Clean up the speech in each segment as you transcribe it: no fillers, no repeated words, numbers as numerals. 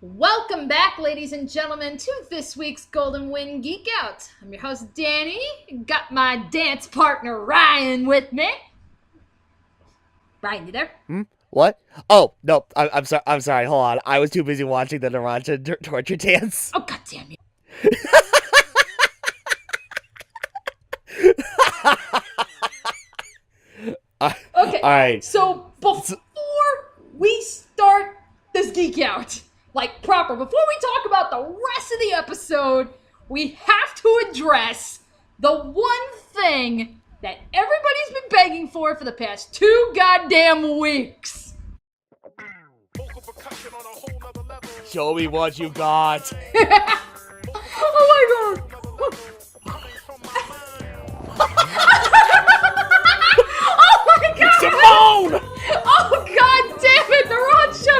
Welcome back, ladies and gentlemen, to this week's Golden Win Geekout. I'm your host, Danny. Got my dance partner, Ryan, with me. Ryan, you there? What? Oh, no, I'm sorry. I'm sorry. Hold on. I was too busy watching the Narancia torture dance. Oh, God damn you. Okay, all right. So before we start this Geekout, like proper, before we talk about the rest of the episode, we have to address the one thing that everybody's been begging for the past 2 goddamn weeks. Show me what you got. Oh my god. Oh my god. Simone! Oh god damn it, Narancia!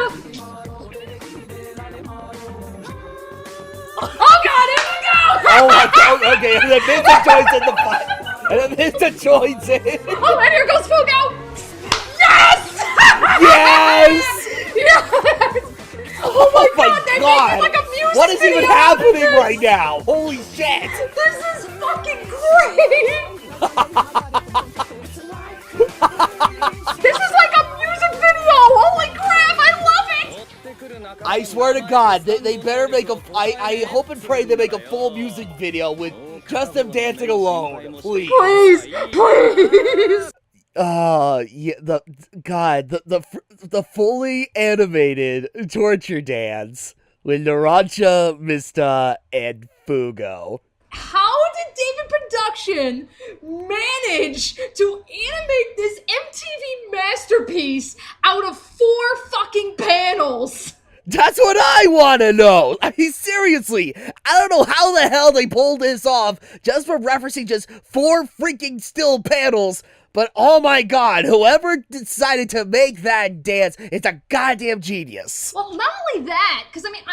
Oh god, here we go! Oh my god, okay, and then Mista joins in the fight. And then Mista joins in. Oh, and here goes Fugo! Yes! Yes! Yes! Oh my god, they made it like a music What is video even happening right now? Holy shit! This is fucking great! This is like a music video! Holy crap, I love it! I swear to God, they better make a. I hope and pray they make a full music video with just them dancing alone, please. Please, please! Yeah, the fully animated torture dance with Narancia, Mista, and Fugo. How did David Production manage to animate this MTV masterpiece out of 4 fucking panels? That's what I want to know. I mean, seriously, I don't know how the hell they pulled this off just from referencing just 4 freaking still panels. But oh my god, whoever decided to make that dance is a goddamn genius. Well, not only that, because I mean,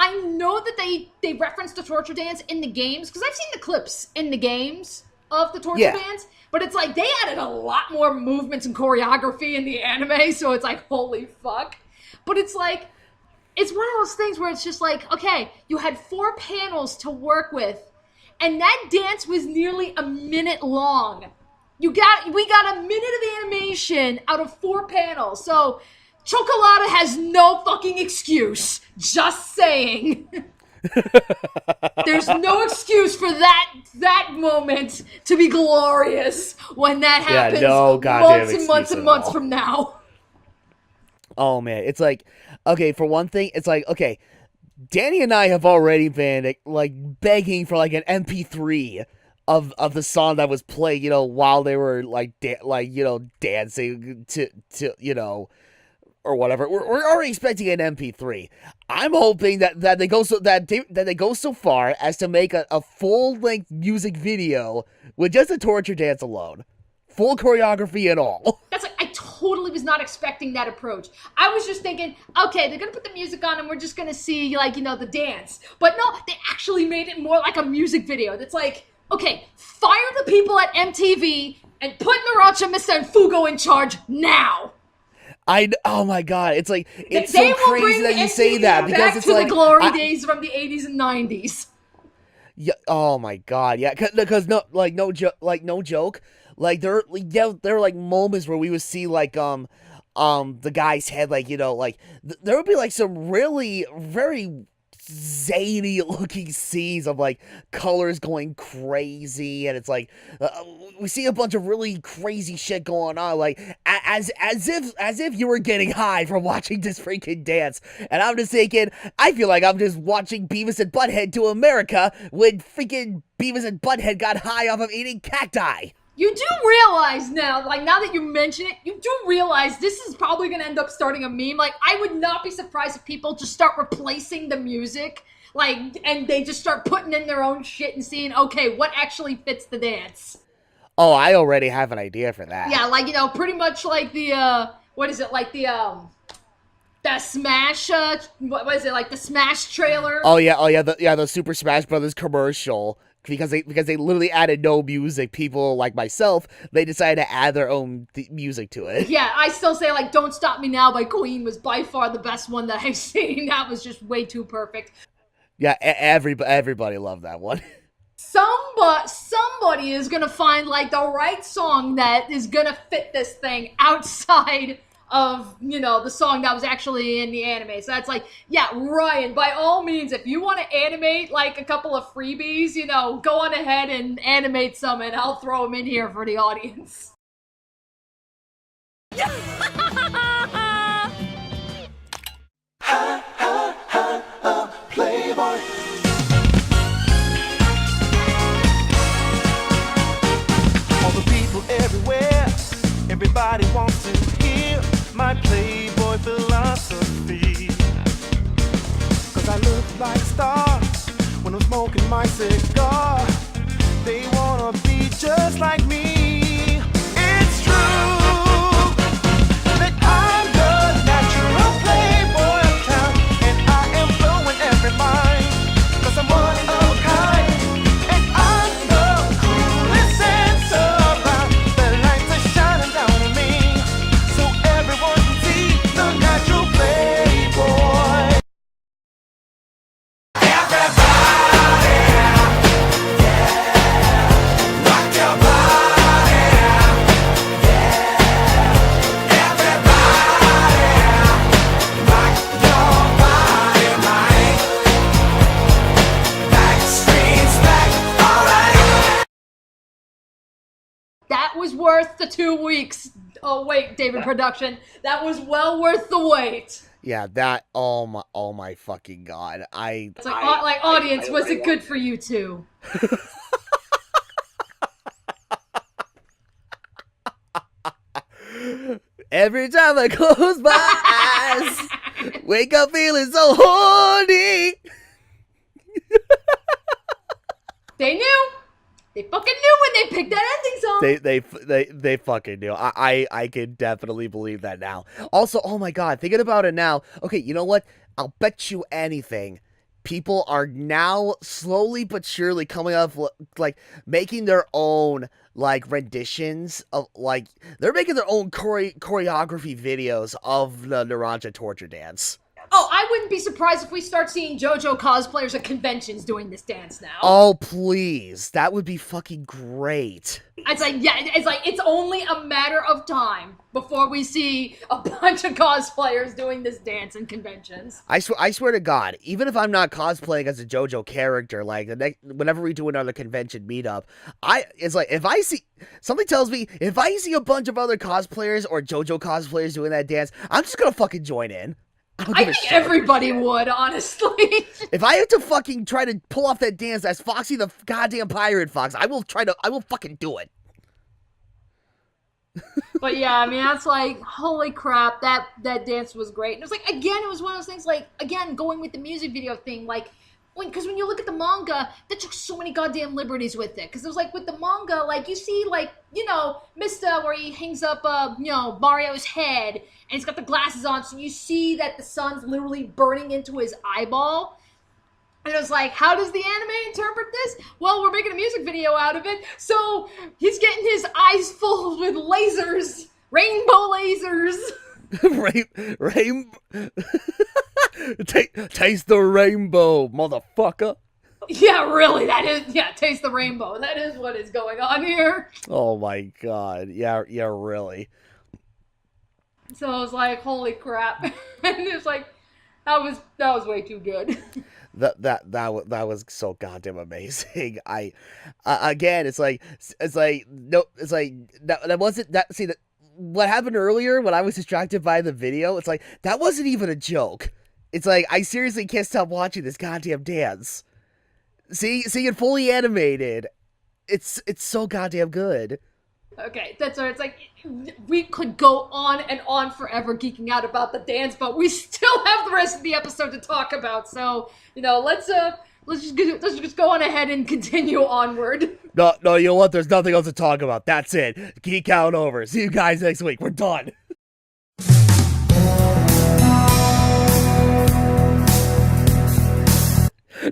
I know that they referenced the torture dance in the games, because I've seen the clips in the games of the torture dance, but it's like they added a lot more movements and choreography in the anime, so it's like, holy fuck. But it's like, it's one of those things where it's just like, okay, you had 4 panels to work with, and that dance was nearly a minute long. We got a minute of animation out of 4 panels, so Chocolata has no fucking excuse. Just saying. There's no excuse for that moment to be glorious when that happens months and months and months from now. Oh man, it's like, okay, for one thing, it's like, okay, Danny and I have already been like begging for like an MP3 of the song that was played, while they were dancing to or whatever. We're already expecting an MP3. I'm hoping that they go so far as to make a full-length music video with just a torture dance alone. Full choreography and all. That's like, I totally was not expecting that approach. I was just thinking, okay, they're gonna put the music on and we're just gonna see, the dance. But no, they actually made it more like a music video. That's like, okay, fire the people at MTV and put Narancia, Mista, and Fugo in charge now. Oh my god, it's like, it's so crazy that you say that, because it's like, the glory days from the 80s and 90s. Yeah, oh my god, yeah, because no joke, like there are like moments where we would see like the guy's head, there would be like some really very zany looking scenes of like colors going crazy, and it's like we see a bunch of really crazy shit going on, like as if you were getting high from watching this freaking dance. And I'm just thinking, I feel like I'm just watching Beavis and Butthead to America when freaking Beavis and Butthead got high off of eating cacti. You do realize now that you mention it, you do realize this is probably going to end up starting a meme. Like, I would not be surprised if people just start replacing the music, and they just start putting in their own shit and seeing, okay, what actually fits the dance. Oh, I already have an idea for that. Yeah, pretty much like the, the Smash, what is it, like the Smash trailer? Oh yeah, the Super Smash Brothers commercial because they literally added no music. People like myself, they decided to add their own music to it. Yeah, I still say like "Don't Stop Me Now" by Queen was by far the best one that I've seen. That was just way too perfect. Yeah, everybody loved that one. Somebody is gonna find like the right song that is gonna fit this thing outside of, the song that was actually in the anime. So that's like, yeah, Ryan, by all means, if you want to animate like a couple of freebies, go on ahead and animate some, and I'll throw them in here for the audience. Playboy. All the people everywhere, everybody wants to hear my Playboy philosophy. 'Cause I look like a star when I'm smoking my cigar. They wanna be just like me. It's true that I'm the natural Playboy of town, and I am blowing every mind. 'Cause I'm one of a kind, and I'm the coolest sense around. The lights are shining down on me, so everyone can see the natural Playboy. Everybody, yeah, rock your body, yeah. Everybody, rock your body, right? Backstreet's back, alright. That was worth the 2 weeks. Oh wait, David Production, that was well worth the wait. Yeah, that. Oh my fucking god! It's like, audience, was it good for you too? Every time I close my eyes, wake up feeling so horny. They knew. They fucking knew when they picked that ending song. They fucking knew. I can definitely believe that now. Also, oh my god, thinking about it now. Okay, you know what? I'll bet you anything. People are now slowly but surely coming up, like, making their own, like, renditions of, like, they're making their own choreography videos of the Narancia torture dance. Oh, I wouldn't be surprised if we start seeing JoJo cosplayers at conventions doing this dance now. Oh, please. That would be fucking great. It's only a matter of time before we see a bunch of cosplayers doing this dance in conventions. I swear to God, even if I'm not cosplaying as a JoJo character, like whenever we do another convention meetup, if I see something tells me if I see a bunch of other cosplayers or JoJo cosplayers doing that dance, I'm just gonna fucking join in. I think everybody would, honestly. If I have to fucking try to pull off that dance as Foxy the goddamn Pirate Fox, I will fucking do it. But yeah, I mean, that's like, holy crap, that dance was great. And it was like, again, it was one of those things, like, again, going with the music video thing, like, because when you look at the manga, they took so many goddamn liberties with it. Because it was like, with the manga, like, you see, like, Mista, where he hangs up, Mario's head, and he's got the glasses on, so you see that the sun's literally burning into his eyeball. And it was like, how does the anime interpret this? Well, we're making a music video out of it, so he's getting his eyes full with lasers, rainbow lasers. Taste the rainbow, motherfucker. Yeah, really, taste the rainbow. That is what is going on here. Oh my god, yeah, really. So I was like, holy crap. And it was like, that was way too good. That was so goddamn amazing. Again, it's like that wasn't that. See, that what happened earlier when I was distracted by the video, it's like that wasn't even a joke. It's like I seriously can't stop watching this goddamn dance. Seeing it fully animated, it's so goddamn good. Okay, that's right. It's like we could go on and on forever geeking out about the dance, but we still have the rest of the episode to talk about. So let's just go on ahead and continue onward. No, you know what? There's nothing else to talk about. That's it. Geek out over. See you guys next week. We're done.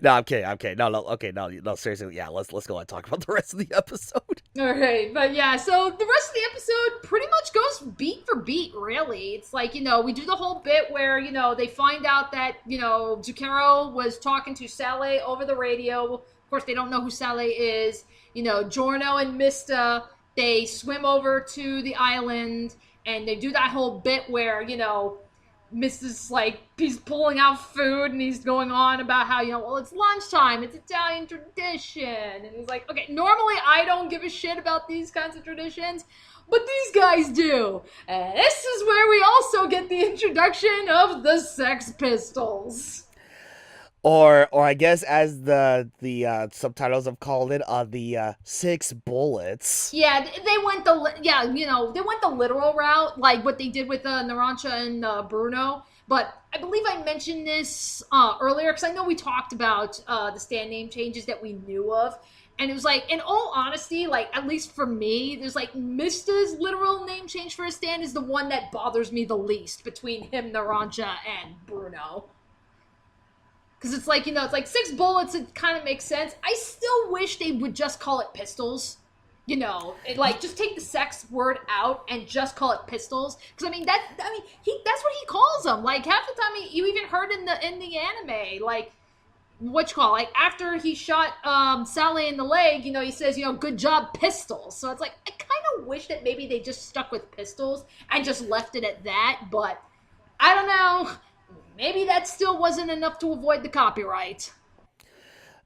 No, I'm kidding. I'm kidding. No, okay, no, seriously. Yeah, let's go and talk about the rest of the episode. All right, but yeah, so the rest of the episode pretty much goes beat for beat, really. It's like, we do the whole bit where, they find out that, Zucchero was talking to Sally over the radio. Of course, they don't know who Sally is. Giorno and Mista, they swim over to the island, and they do that whole bit where, Mrs. like, he's pulling out food and he's going on about how, well, it's lunchtime, it's Italian tradition. And he's like, okay, normally I don't give a shit about these kinds of traditions, but these guys do. And this is where we also get the introduction of the Sex Pistols. Or I guess as the subtitles have called it, the 6 bullets. Yeah, they went they went the literal route, like what they did with Narancia and Bruno. But I believe I mentioned this earlier, because I know we talked about the stand name changes that we knew of. And it was like, in all honesty, like, at least for me, there's like, Mista's literal name change for his stand is the one that bothers me the least between him, Narancia, and Bruno. Because it's like, it's like 6 bullets, it kind of makes sense. I still wish they would just call it pistols. Just take the sex word out and just call it pistols. Because, that's what he calls them. Like, half the time, you even heard in the anime, like, after he shot Sally in the leg, he says, good job, pistols. So it's like, I kind of wish that maybe they just stuck with pistols and just left it at that. But, I don't know. Maybe that still wasn't enough to avoid the copyright.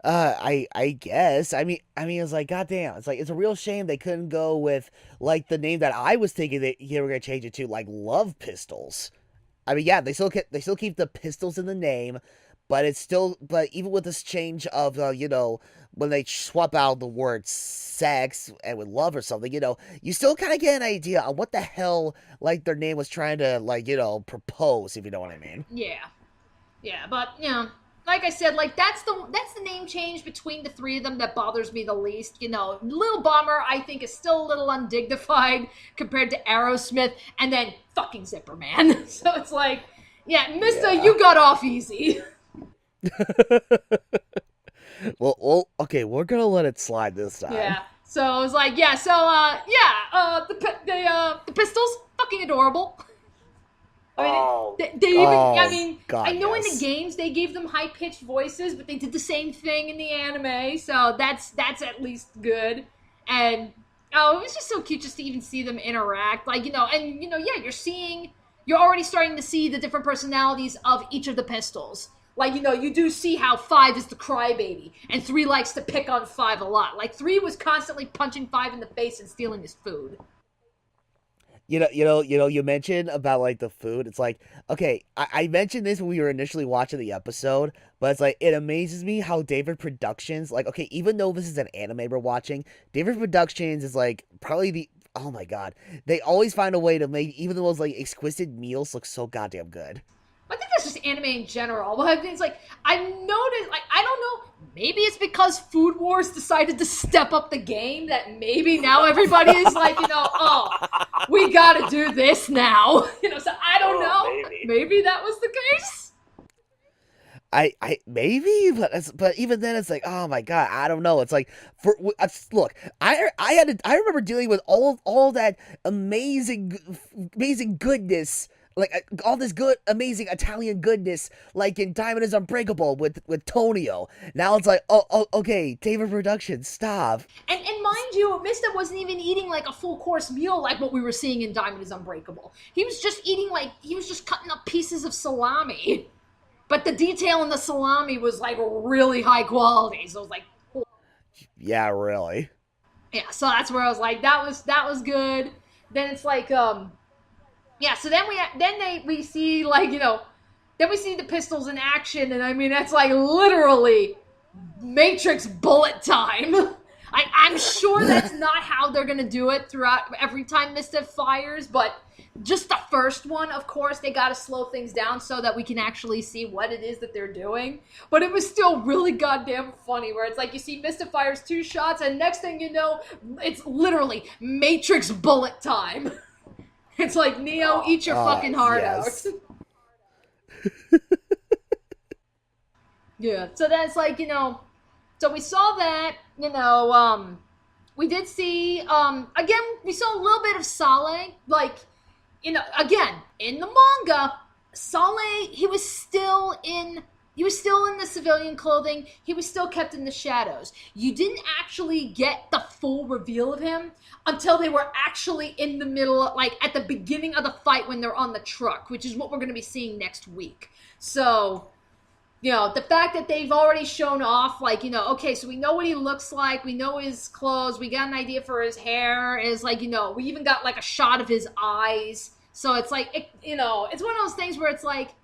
I guess. I mean, it's like, goddamn. It's like, it's a real shame they couldn't go with, like, the name that I was thinking they were gonna change it to, like, Love Pistols. I mean, yeah, they still keep the pistols in the name, but even with this change of, when they swap out the word sex and with love or something, you still kind of get an idea on what the hell, like, their name was trying to, like, propose, if you know what I mean. Yeah, but, like I said, like, that's the name change between the 3 of them that bothers me the least. Lil Bomber, I think, is still a little undignified compared to Aerosmith, and then fucking Zipper Man. So it's like, yeah, Mista, you got off easy. Well, okay, we're gonna let it slide this time. Yeah. So I was like, the pistols, fucking adorable. I know in the games they gave them high-pitched voices, but they did the same thing in the anime, so that's at least good. And it was just so cute just to even see them interact, like, you're already starting to see the different personalities of each of the pistols. Like, you do see how 5 is the crybaby, and 3 likes to pick on 5 a lot. Like, 3 was constantly punching 5 in the face and stealing his food. You mentioned about, like, the food. It's like, okay, I mentioned this when we were initially watching the episode, but it's like, it amazes me how David Productions, like, okay, even though this is an anime we're watching, David Productions is, like, probably oh my god, they always find a way to make even the most, like, exquisite meals look so goddamn good. I think that's just anime in general. But it's like, I've noticed, like, I don't know, maybe it's because Food Wars decided to step up the game that maybe now everybody is like, we gotta do this now. So I don't know. Maybe that was the case. I maybe, but even then it's like, oh my god, I don't know. It's like, look, I remember dealing with all that amazing goodness, like, all this good, amazing Italian goodness, like in Diamond is Unbreakable with Tonio. Now it's like, oh, okay, David Productions, stop. And mind you, Mista wasn't even eating like a full course meal like what we were seeing in Diamond is Unbreakable. He was just cutting up pieces of salami. But the detail in the salami was like really high quality. So it was like, oh. Yeah, really. Yeah, so that's where I was like, that was good. Then it's like, yeah, so then we see, like, then we see the pistols in action, and that's like literally Matrix bullet time. I'm sure that's not how they're gonna do it throughout every time Mista fires, but just the first one, of course, they gotta slow things down so that we can actually see what it is that they're doing. But it was still really goddamn funny, where it's like you see Mista fires 2 shots, and next thing you know, it's literally Matrix bullet time. It's like, Neo, eat your fucking heart out. Yeah. So that's like, so we saw that, we did see, again, we saw a little bit of Saleh, like, again, in the manga, Saleh, he was still in the civilian clothing. He was still kept in the shadows. You didn't actually get the full reveal of him until they were actually in the middle, like at the beginning of the fight when they're on the truck, which is what we're going to be seeing next week. So, the fact that they've already shown off, like, okay, so we know what he looks like. We know his clothes. We got an idea for his hair. Is like, we even got like a shot of his eyes. So it's like, it's one of those things where it's like,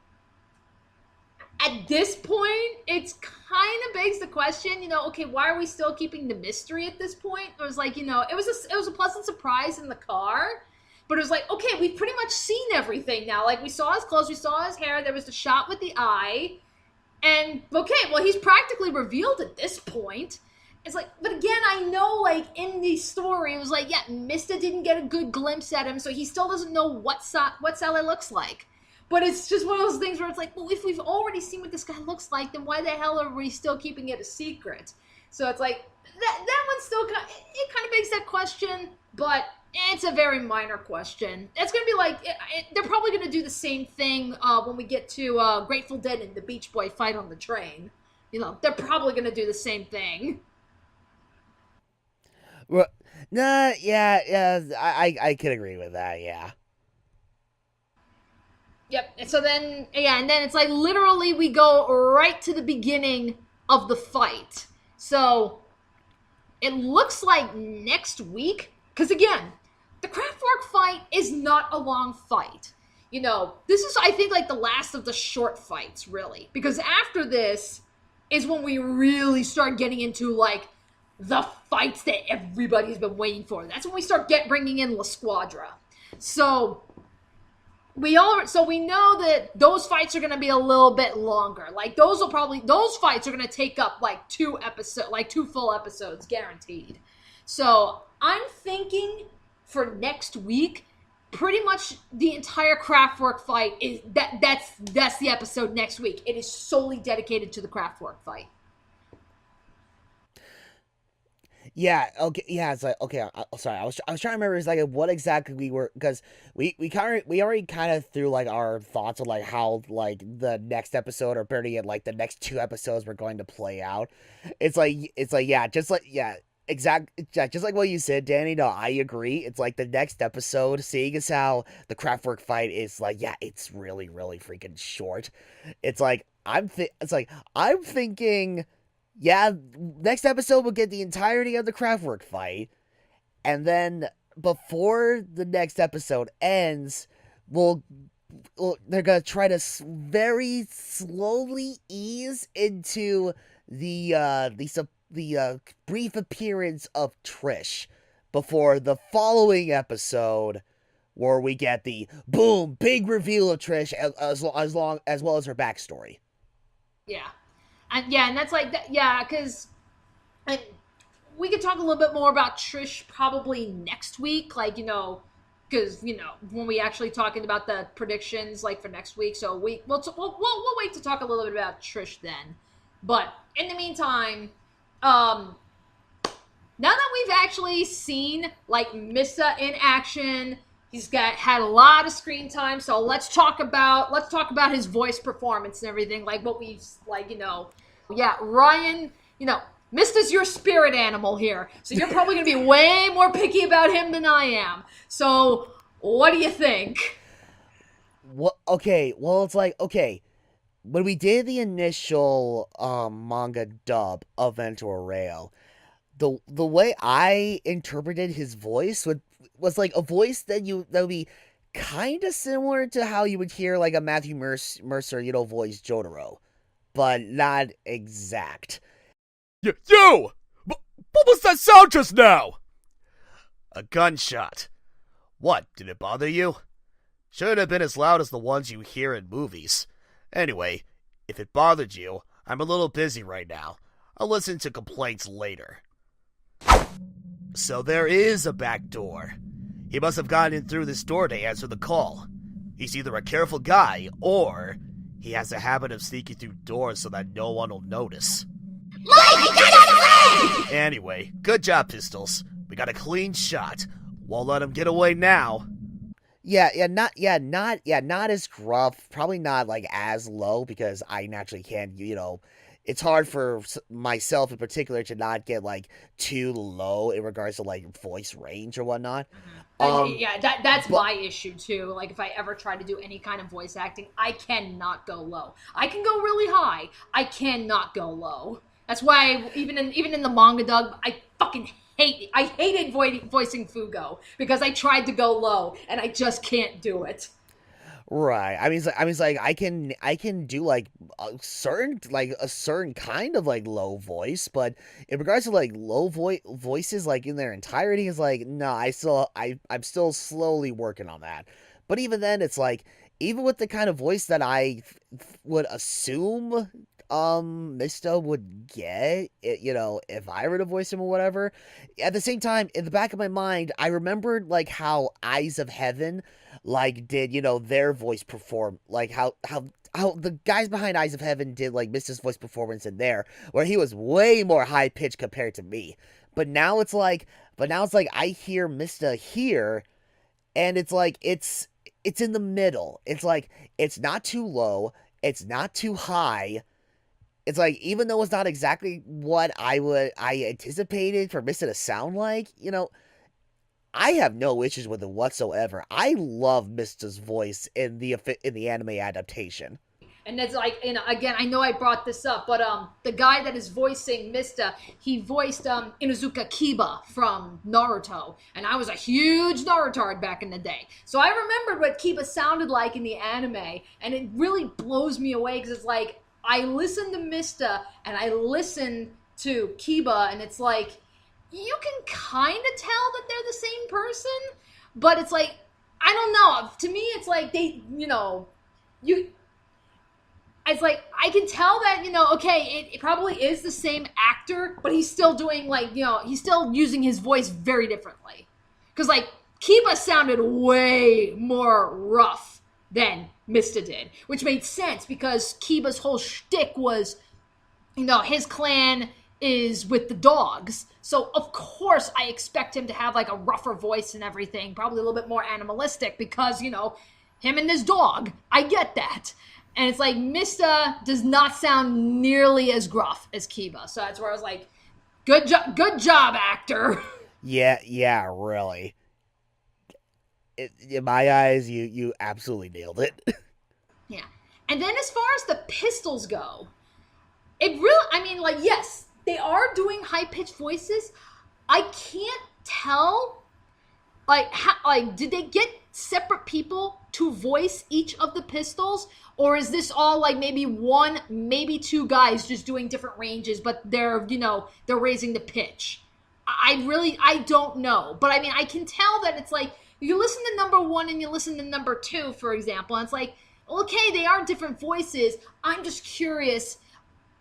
at this point, it's kind of begs the question, okay, why are we still keeping the mystery at this point? It was like, it was a pleasant surprise in the car, but it was like, okay, we've pretty much seen everything now. Like, we saw his clothes, we saw his hair, there was the shot with the eye, and, okay, well, he's practically revealed at this point. It's like, but again, I know, like, in the story, it was like, yeah, Mista didn't get a good glimpse at him, so he still doesn't know what Saleh looks like. But it's just one of those things where it's like, well, if we've already seen what this guy looks like, then why the hell are we still keeping it a secret? So it's like, that one still kind of begs that question, but it's a very minor question. It's going to be like, they're probably going to do the same thing when we get to Grateful Dead and the Beach Boy fight on the train. They're probably going to do the same thing. Well, nah, yeah, I can agree with that, yeah. Yep. And so then, and then it's like literally we go right to the beginning of the fight. So it looks like next week, because again, the Kraftwerk fight is not a long fight. This is, I think, like the last of the short fights, really. Because after this is when we really start getting into, like, the fights that everybody's been waiting for. That's when we start bringing in La Squadra. So we know that those fights are going to be a little bit longer. Like, those fights are going to take up like 2 full episodes guaranteed. So I'm thinking for next week, pretty much the entire Kraftwerk fight is that's the episode next week. It is solely dedicated to the Kraftwerk fight. Yeah, okay, yeah, it's like, okay, sorry, I was trying to remember, it's like, what exactly we were, because we already kind of threw, like, our thoughts on, like, how, like, the next episode, or better yet, like, the next 2 episodes were going to play out. It's like, yeah, just like what you said, Danny, no, I agree. It's like, the next episode, seeing as how the Kraftwerk fight is, like, yeah, it's really, really freaking short. It's like, I'm thinking, yeah, next episode we'll get the entirety of the Kraftwerk fight, and then before the next episode ends, they're gonna try to very slowly ease into the brief appearance of Trish before the following episode, where we get the boom big reveal of Trish as well as her backstory. Yeah. And that's like, because we could talk a little bit more about Trish probably next week, like, because, when we actually talking about the predictions, like, for next week, so we'll wait to talk a little bit about Trish then. But in the meantime, now that we've actually seen, like, Mista in action, he's had a lot of screen time, so let's talk about his voice performance and everything, like what we've, like, yeah, Ryan, Mista's your spirit animal here, so you're probably going to be way more picky about him than I am. So, what do you think? Well, okay, well, it's like, okay, when we did the initial manga dub of Ventura Rail, the way I interpreted his voice was like a voice that would be kind of similar to how you would hear like a Matthew Mercer, voice Jotaro, but not exact. You! What was that sound just now? A gunshot. What, did it bother you? Shouldn't have been as loud as the ones you hear in movies. Anyway, if it bothered you, I'm a little busy right now. I'll listen to complaints later. So there is a back door. He must have gotten in through this door to answer the call. He's either a careful guy, or He has a habit of sneaking through doors so that no one will notice. Anyway, good job, Pistols. We got a clean shot. Won't let him get away now. Not as gruff. Probably not like as low because I naturally can't. It's hard for myself in particular to not get like too low in regards to like voice range or whatnot. That's my issue too. Like if I ever try to do any kind of voice acting, I cannot go low. I can go really high. I cannot go low. That's why even in the manga dub, I fucking hated voicing Fugo because I tried to go low and I just can't do it. Right. I can do like a certain kind of like low voice, but in regards to like low voices like in their entirety is like no, I'm still slowly working on that. But even then, it's like even with the kind of voice that I would assume Mista would get, if I were to voice him or whatever. At the same time, in the back of my mind, I remembered like how Eyes of Heaven like did, their voice perform, like how the guys behind Eyes of Heaven did like Mista's voice performance in there, where he was way more high pitched compared to me. But now it's like I hear Mista here, and it's like it's in the middle. It's like it's not too low, it's not too high. It's like, even though it's not exactly what I anticipated for Mista to sound like, I have no issues with it whatsoever. I love Mista's voice in the anime adaptation. And that's like, again, I know I brought this up, but the guy that is voicing Mista, he voiced Inuzuka Kiba from Naruto, and I was a huge Narutard back in the day. So I remembered what Kiba sounded like in the anime, and it really blows me away because it's like, I listen to Mista and I listen to Kiba, and it's like, you can kind of tell that they're the same person, but it's like, I don't know. To me, it's like it's like, I can tell that, okay, it probably is the same actor, but he's still doing he's still using his voice very differently. Because like, Kiba sounded way more rough than Mista did, which made sense because Kiba's whole shtick was, his clan is with the dogs. So of course I expect him to have like a rougher voice and everything, probably a little bit more animalistic because, him and his dog. I get that. And it's like Mista does not sound nearly as gruff as Kiba. So that's where I was like, good job, actor. Yeah, really. In my eyes, you absolutely nailed it. Yeah. And then as far as the pistols go, it really, yes, they are doing high-pitched voices. I can't tell, did they get separate people to voice each of the pistols? Or is this all like maybe one, maybe two guys just doing different ranges, but they're raising the pitch? I don't know. But I can tell that it's like, you listen to number one and you listen to number two, for example, and it's like, okay, they are different voices. I'm just curious,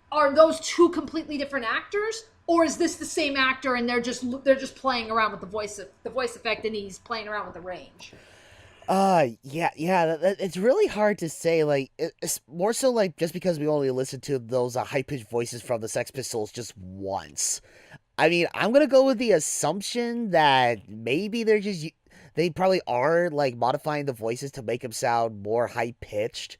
are those two completely different actors? Or is this the same actor and they're just playing around with the voice effect and he's playing around with the range? It's really hard to say. Like, it's more so like just because we only listened to those high-pitched voices from the Sex Pistols just once. I'm gonna go with the assumption that maybe they probably are like modifying the voices to make them sound more high-pitched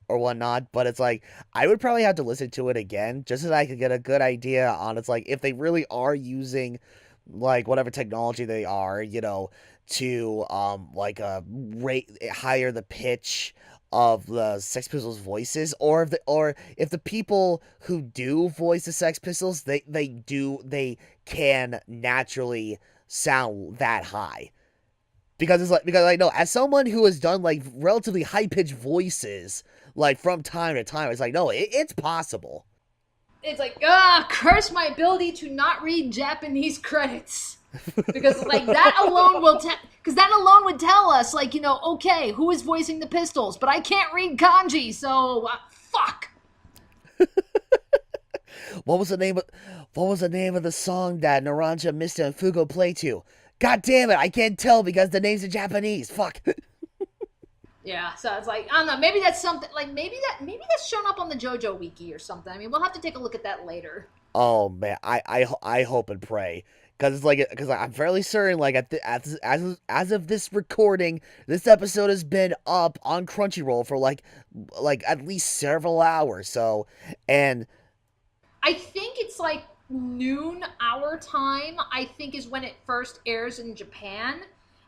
or whatnot, but it's like, I would probably have to listen to it again just so that I could get a good idea on it's like if they really are using like whatever technology they are, to higher the pitch of the Sex Pistols voices, or if the people who do voice the Sex Pistols, they can naturally sound that high. Because I know, as someone who has done like relatively high pitched voices like from time to time, it's like, no, it's possible. It's like, curse my ability to not read Japanese credits. Because like that alone would tell us like, okay, who is voicing the pistols, but I can't read kanji, so fuck. What was the name of the song that Narancia, Mista, and Fugo play to? God damn it, I can't tell because the name's in Japanese. Fuck. Yeah, so it's like I don't know. Maybe that's something like maybe that's shown up on the JoJo Wiki or something. I mean, we'll have to take a look at that later. Oh man, I hope and pray because it's like because I'm fairly certain like as of this recording, this episode has been up on Crunchyroll for like at least several hours. So, and I think it's like noon our time. I think is when it first airs in Japan,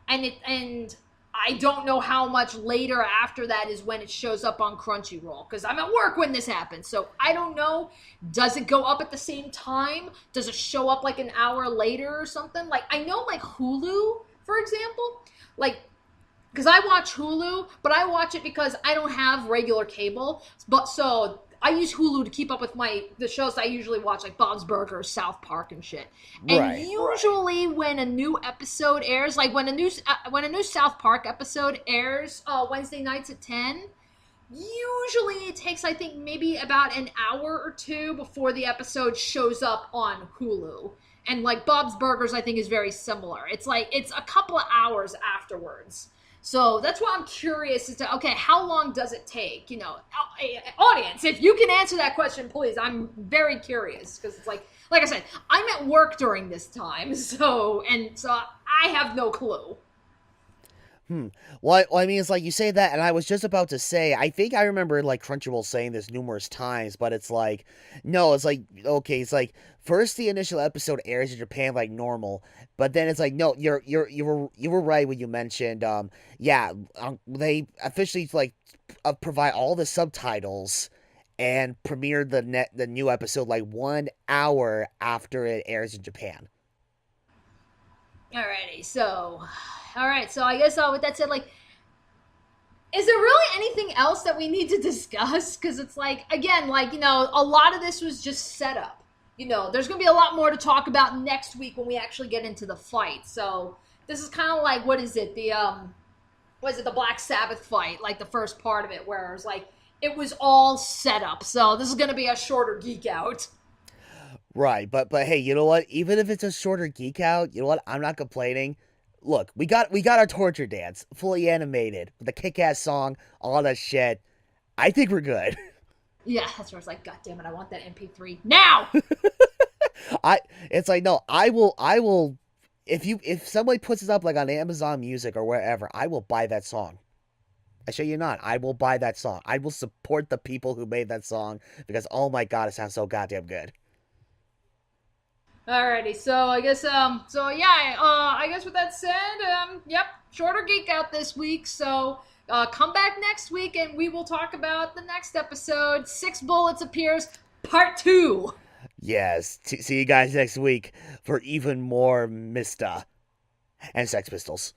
and I don't know how much later after that is when it shows up on Crunchyroll because I'm at work when this happens. So I don't know. Does it go up at the same time? Does it show up like an hour later or something? Like I know like Hulu, for example, like because I watch Hulu, but I watch it because I don't have regular cable. But so I use Hulu to keep up with the shows that I usually watch, like Bob's Burgers, South Park, and shit. And Right. usually, when a new episode airs, like when a new South Park episode airs Wednesday nights at 10, usually it takes I think maybe about an hour or two before the episode shows up on Hulu. And like Bob's Burgers, I think is very similar. It's like it's a couple of hours afterwards. So that's why I'm curious as to, okay, how long does it take? You know, audience, if you can answer that question, please. I'm very curious because it's like I said, I'm at work during this time, so I have no clue. Well, I mean, it's like you say that, and I was just about to say, I think I remember like Crunchyroll saying this numerous times, but it's like, no, it's like, okay, it's like first the initial episode airs in Japan like normal, but then it's like, no, you were right when you mentioned, they officially like provide all the subtitles and premiere the new episode like 1 hour after it airs in Japan. Alrighty, so, alright, so I guess with that said, like, is there really anything else that we need to discuss? Because it's like, again, like, you know, a lot of this was just set up. You know, there's going to be a lot more to talk about next week when we actually get into the fight. So, this is kind of like, what is it? The Black Sabbath fight, like the first part of it, where it was like, it was all set up. So, this is going to be a shorter geek out. Right, but hey, you know what? Even if it's a shorter geek out, you know what? I'm not complaining. Look, we got our torture dance fully animated with a kick-ass song, all that shit. I think we're good. Yeah, that's where it's like, God damn it, I want that MP3 now. It's like no, I will. If somebody puts it up like on Amazon Music or wherever, I will buy that song. I show you not. I will buy that song. I will support the people who made that song because oh my god, it sounds so goddamn good. Alrighty, so I guess I guess with that said, yep, shorter geek out this week. So come back next week and we will talk about the next episode. 6 Bullets Appears, Part 2. Yes, see you guys next week for even more Mista and Sex Pistols.